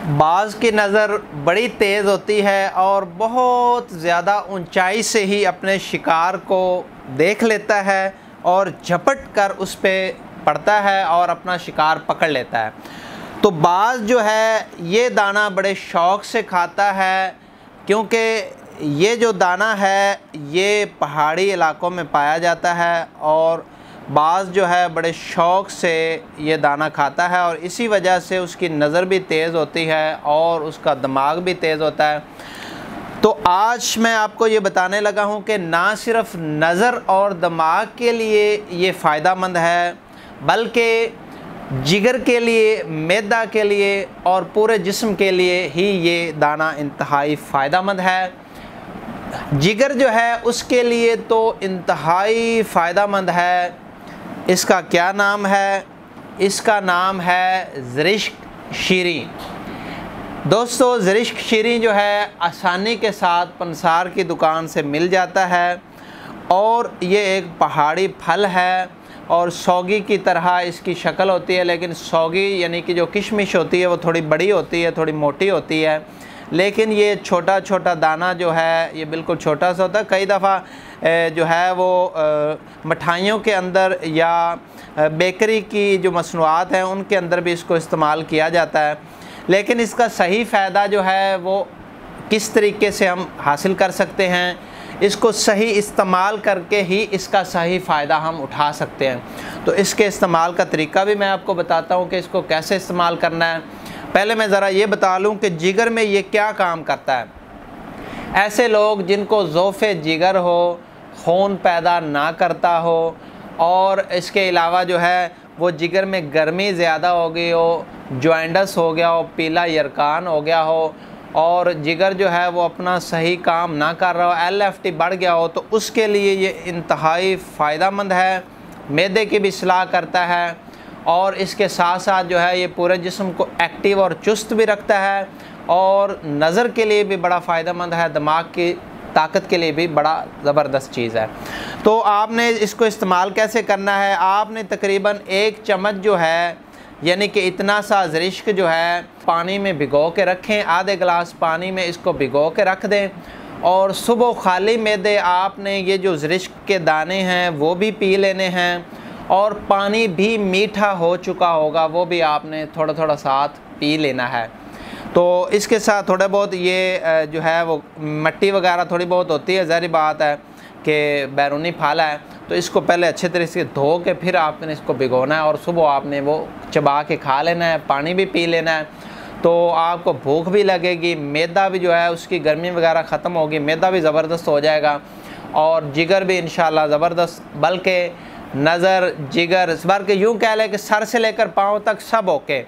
बाज़ की नज़र बड़ी तेज़ होती है और बहुत ज़्यादा ऊंचाई से ही अपने शिकार को देख लेता है और झपट कर उस पर पड़ता है और अपना शिकार पकड़ लेता है। तो बाज़ जो है ये दाना बड़े शौक़ से खाता है, क्योंकि ये जो दाना है ये पहाड़ी इलाकों में पाया जाता है और बाज़ जो है बड़े शौक़ से ये दाना खाता है और इसी वजह से उसकी नज़र भी तेज़ होती है और उसका दिमाग भी तेज़ होता है। तो आज मैं आपको ये बताने लगा हूँ कि ना सिर्फ नज़र और दिमाग के लिए ये फ़ायदेमंद है, बल्कि जिगर के लिए, मैदा के लिए और पूरे जिस्म के लिए ही ये दाना इंतहाई फ़ायदेमंद है। जिगर जो है उसके लिए तो इंतहाई फ़ायदेमंद है। इसका क्या नाम है? इसका नाम है ज़रिश्क शीरी। दोस्तों, ज़रिश्क शीरी जो है आसानी के साथ पंसार की दुकान से मिल जाता है और ये एक पहाड़ी फल है और सौगी की तरह इसकी शक्ल होती है, लेकिन सौगी यानी कि जो किशमिश होती है वो थोड़ी बड़ी होती है, थोड़ी मोटी होती है, लेकिन ये छोटा छोटा दाना जो है ये बिल्कुल छोटा सा होता है। कई दफ़ा जो है वो मिठाइयों के अंदर या बेकरी की जो मसनूआत हैं उनके अंदर भी इसको इस्तेमाल किया जाता है, लेकिन इसका सही फ़ायदा जो है वो किस तरीके से हम हासिल कर सकते हैं, इसको सही इस्तेमाल करके ही इसका सही फ़ायदा हम उठा सकते हैं। तो इसके इस्तेमाल का तरीका भी मैं आपको बताता हूँ कि इसको कैसे इस्तेमाल करना है। पहले मैं ज़रा ये बता लूँ कि जिगर में ये क्या काम करता है। ऐसे लोग जिनको ज़ोफ़े जिगर हो, खून पैदा ना करता हो और इसके अलावा जो है वो जिगर में गर्मी ज़्यादा हो गई हो, जॉइंटस हो गया हो, पीला यरकान हो गया हो और जिगर जो है वो अपना सही काम ना कर रहा हो, LFT बढ़ गया हो, तो उसके लिए ये इंतहाई फ़ायदेमंद है। मैदे की भी इस्लाह करता है और इसके साथ साथ जो है ये पूरे जिस्म को एक्टिव और चुस्त भी रखता है और नज़र के लिए भी बड़ा फ़ायदेमंद है, दिमाग की ताकत के लिए भी बड़ा ज़बरदस्त चीज़ है। तो आपने इसको इस्तेमाल कैसे करना है? आपने तकरीबन 1 चम्मच जो है यानी कि इतना सा ज़रिश्क जो है पानी में भिगो के रखें। आधे गिलास पानी में इसको भिगो के रख दें और सुबह खाली मैदे आपने ये जो ज़रिश्क के दाने हैं वो भी पी लेने हैं और पानी भी मीठा हो चुका होगा वो भी आपने थोड़ा थोड़ा साथ पी लेना है। तो इसके साथ थोड़ा बहुत ये जो है वो मिट्टी वगैरह थोड़ी बहुत होती है, ज़ाहिर बात है कि बैरूनी फल है, तो इसको पहले अच्छे तरीके से धो के फिर आपने इसको भिगोना है और सुबह आपने वो चबा के खा लेना है, पानी भी पी लेना है। तो आपको भूख भी लगेगी, मैदा भी जो है उसकी गर्मी वगैरह ख़त्म होगी, मैदा भी ज़बरदस्त हो जाएगा और जिगर भी इंशाल्लाह ज़बरदस्त, बल्कि नज़र, जिगर, बल्कि यूँ कह लें कि सर से लेकर पाँव तक सब ओके।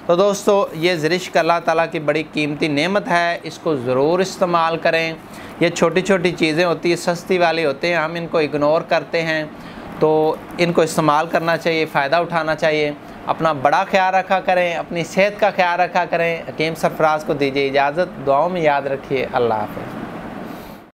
तो दोस्तों, ये ज़रिश्क अल्लाह ताला की बड़ी कीमती नेमत है, इसको ज़रूर इस्तेमाल करें। ये छोटी छोटी चीज़ें होती हैं, सस्ती वाली होते हैं, हम इनको इग्नोर करते हैं, तो इनको इस्तेमाल करना चाहिए, फ़ायदा उठाना चाहिए। अपना बड़ा ख्याल रखा करें, अपनी सेहत का ख्याल रखा करें। हकीम सरफराज को दीजिए इजाज़त, दुआओं में याद रखिए। अल्लाह हाफ़िज़।